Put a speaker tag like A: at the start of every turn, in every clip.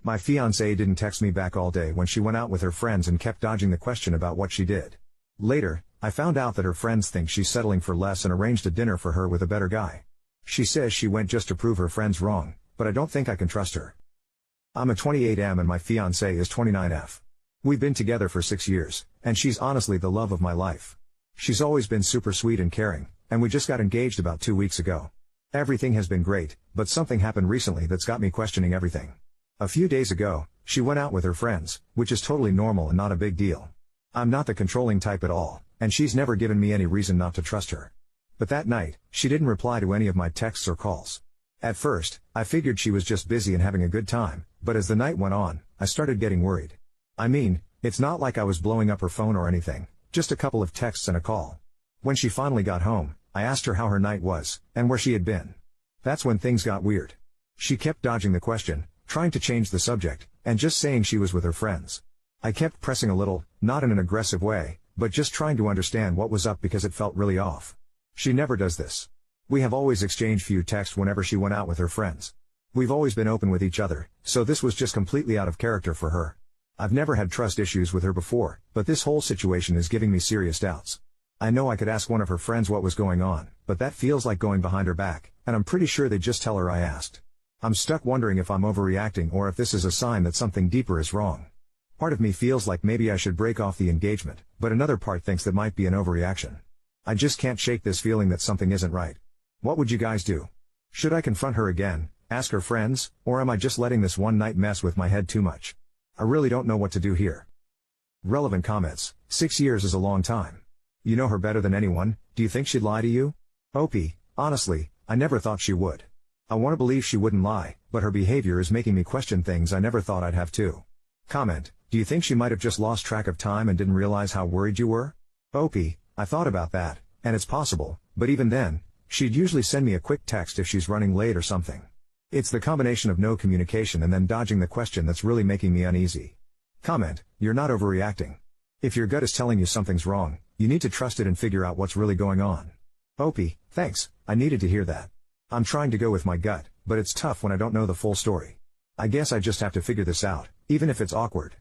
A: My fiancée didn't text me back all day when she went out with her friends and kept dodging the question about what she did. Later, I found out that her friends think she's settling for less and arranged a dinner for her with a better guy. She says she went just to prove her friends wrong, but I don't think I can trust her. I'm a 28M and my fiancée is 29F. We've been together for 6 years, and she's honestly the love of my life. She's always been super sweet and caring, and we just got engaged about 2 weeks ago. Everything has been great, but something happened recently that's got me questioning everything. A few days ago, she went out with her friends, which is totally normal and not a big deal. I'm not the controlling type at all, and she's never given me any reason not to trust her. But that night, she didn't reply to any of my texts or calls. At first, I figured she was just busy and having a good time, but as the night went on, I started getting worried. I mean, it's not like I was blowing up her phone or anything, just a couple of texts and a call. When she finally got home, I asked her how her night was, and where she had been. That's when things got weird. She kept dodging the question, trying to change the subject, and just saying she was with her friends. I kept pressing a little, not in an aggressive way, but just trying to understand what was up because it felt really off. She never does this. We have always exchanged few texts whenever she went out with her friends. We've always been open with each other, so this was just completely out of character for her. I've never had trust issues with her before, but this whole situation is giving me serious doubts. I know I could ask one of her friends what was going on, but that feels like going behind her back, and I'm pretty sure they'd just tell her I asked. I'm stuck wondering if I'm overreacting or if this is a sign that something deeper is wrong. Part of me feels like maybe I should break off the engagement, but another part thinks that might be an overreaction. I just can't shake this feeling that something isn't right. What would you guys do? Should I confront her again, ask her friends, or am I just letting this one night mess with my head too much? I really don't know what to do here. Relevant comments. 6 years is a long time. You know her better than anyone, do you think she'd lie to you? OP, honestly, I never thought she would. I want to believe she wouldn't lie, but her behavior is making me question things I never thought I'd have to. Comment, do you think she might have just lost track of time and didn't realize how worried you were? OP, I thought about that, and it's possible, but even then, she'd usually send me a quick text if she's running late or something. It's the combination of no communication and then dodging the question that's really making me uneasy. Comment, you're not overreacting. If your gut is telling you something's wrong, you need to trust it and figure out what's really going on. OP, thanks, I needed to hear that. I'm trying to go with my gut, but it's tough when I don't know the full story. I guess I just have to figure this out, even if it's awkward.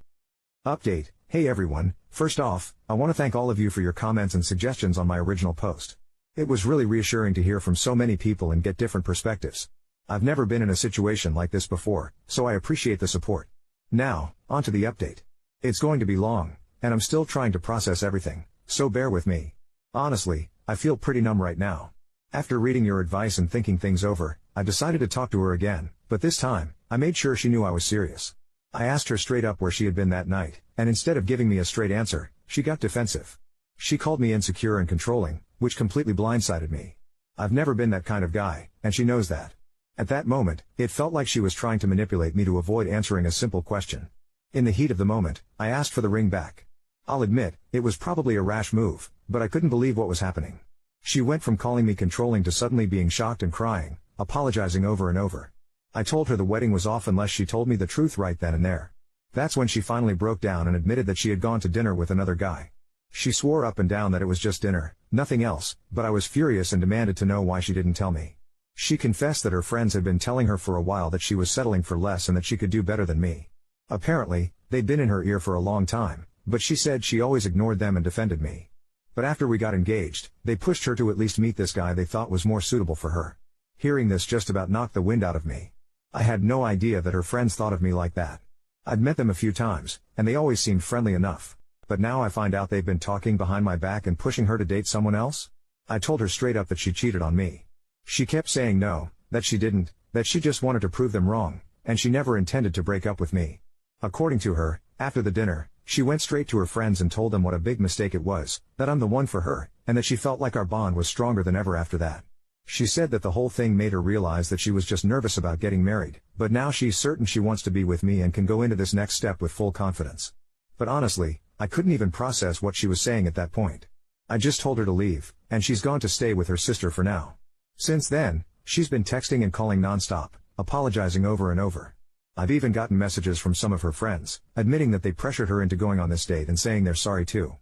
A: Update, hey everyone, first off, I want to thank all of you for your comments and suggestions on my original post. It was really reassuring to hear from so many people and get different perspectives. I've never been in a situation like this before, so I appreciate the support. Now, on to the update. It's going to be long, and I'm still trying to process everything, so bear with me. Honestly, I feel pretty numb right now. After reading your advice and thinking things over, I decided to talk to her again, but this time, I made sure she knew I was serious. I asked her straight up where she had been that night, and instead of giving me a straight answer, she got defensive. She called me insecure and controlling, which completely blindsided me. I've never been that kind of guy, and she knows that. At that moment, it felt like she was trying to manipulate me to avoid answering a simple question. In the heat of the moment, I asked for the ring back. I'll admit, it was probably a rash move, but I couldn't believe what was happening. She went from calling me controlling to suddenly being shocked and crying, apologizing over and over. I told her the wedding was off unless she told me the truth right then and there. That's when she finally broke down and admitted that she had gone to dinner with another guy. She swore up and down that it was just dinner, nothing else, but I was furious and demanded to know why she didn't tell me. She confessed that her friends had been telling her for a while that she was settling for less and that she could do better than me. Apparently, they'd been in her ear for a long time, but she said she always ignored them and defended me. But after we got engaged, they pushed her to at least meet this guy they thought was more suitable for her. Hearing this just about knocked the wind out of me. I had no idea that her friends thought of me like that. I'd met them a few times, and they always seemed friendly enough. But now I find out they've been talking behind my back and pushing her to date someone else? I told her straight up that she cheated on me. She kept saying no, that she didn't, that she just wanted to prove them wrong, and she never intended to break up with me. According to her, after the dinner, she went straight to her friends and told them what a big mistake it was, that I'm the one for her, and that she felt like our bond was stronger than ever after that. She said that the whole thing made her realize that she was just nervous about getting married, but now she's certain she wants to be with me and can go into this next step with full confidence. But honestly, I couldn't even process what she was saying at that point. I just told her to leave, and she's gone to stay with her sister for now. Since then, she's been texting and calling nonstop, apologizing over and over. I've even gotten messages from some of her friends, admitting that they pressured her into going on this date and saying they're sorry too.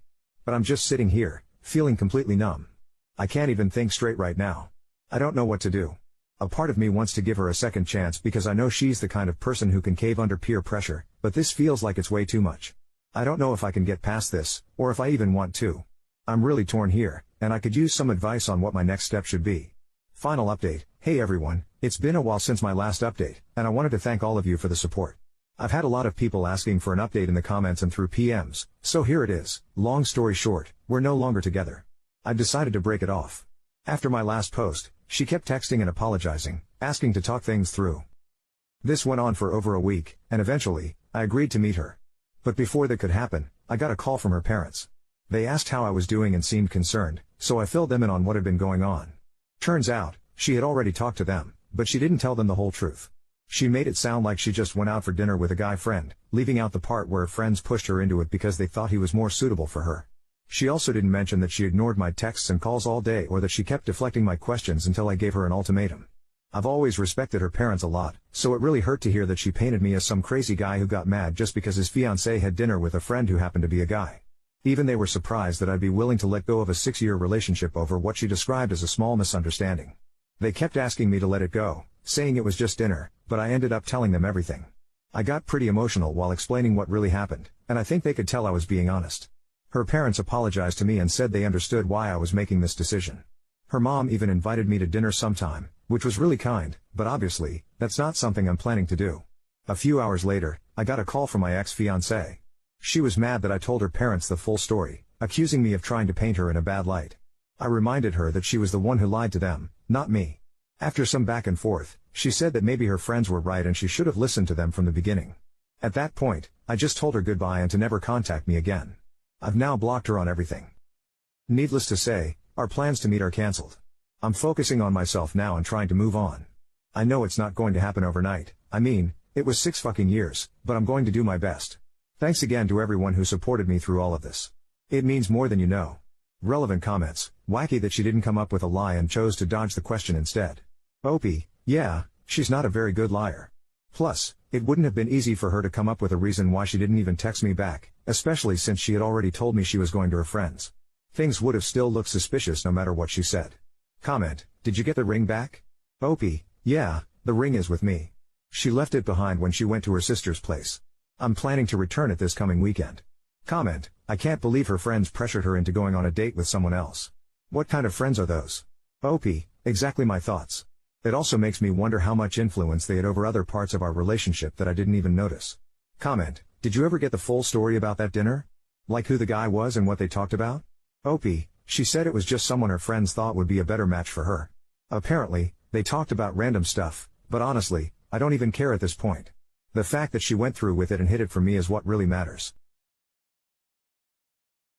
A: But I'm just sitting here, feeling completely numb. I can't even think straight right now. I don't know what to do. A part of me wants to give her a second chance because I know she's the kind of person who can cave under peer pressure, but this feels like it's way too much. I don't know if I can get past this, or if I even want to. I'm really torn here, and I could use some advice on what my next step should be. Final update. Hey everyone, it's been a while since my last update, and I wanted to thank all of you for the support. I've had a lot of people asking for an update in the comments and through PMs, so here it is. Long story short, we're no longer together. I decided to break it off. After my last post, she kept texting and apologizing, asking to talk things through. This went on for over a week, and eventually, I agreed to meet her. But before that could happen, I got a call from her parents. They asked how I was doing and seemed concerned, so I filled them in on what had been going on. Turns out, she had already talked to them, but she didn't tell them the whole truth. She made it sound like she just went out for dinner with a guy friend, leaving out the part where her friends pushed her into it because they thought he was more suitable for her. She also didn't mention that she ignored my texts and calls all day or that she kept deflecting my questions until I gave her an ultimatum. I've always respected her parents a lot, so it really hurt to hear that she painted me as some crazy guy who got mad just because his fiancée had dinner with a friend who happened to be a guy. Even they were surprised that I'd be willing to let go of a 6-year relationship over what she described as a small misunderstanding. They kept asking me to let it go, saying it was just dinner, but I ended up telling them everything. I got pretty emotional while explaining what really happened, and I think they could tell I was being honest. Her parents apologized to me and said they understood why I was making this decision. Her mom even invited me to dinner sometime, which was really kind, but obviously, that's not something I'm planning to do. A few hours later, I got a call from my ex-fiancée. She was mad that I told her parents the full story, accusing me of trying to paint her in a bad light. I reminded her that she was the one who lied to them, not me. After some back and forth, she said that maybe her friends were right and she should have listened to them from the beginning. At that point, I just told her goodbye and to never contact me again. I've now blocked her on everything. Needless to say, our plans to meet are cancelled. I'm focusing on myself now and trying to move on. I know it's not going to happen overnight. I mean, it was 6 fucking years, but I'm going to do my best. Thanks again to everyone who supported me through all of this. It means more than you know. Relevant comments. Wacky that she didn't come up with a lie and chose to dodge the question instead. OP, yeah, she's not a very good liar. Plus, it wouldn't have been easy for her to come up with a reason why she didn't even text me back, especially since she had already told me she was going to her friends. Things would have still looked suspicious no matter what she said. Comment, did you get the ring back? OP, yeah, the ring is with me. She left it behind when she went to her sister's place. I'm planning to return it this coming weekend. Comment, I can't believe her friends pressured her into going on a date with someone else. What kind of friends are those? OP, exactly my thoughts. It also makes me wonder how much influence they had over other parts of our relationship that I didn't even notice. Comment, did you ever get the full story about that dinner? Like who the guy was and what they talked about? OP, she said it was just someone her friends thought would be a better match for her. Apparently, they talked about random stuff, but honestly, I don't even care at this point. The fact that she went through with it and hid it from me is what really matters.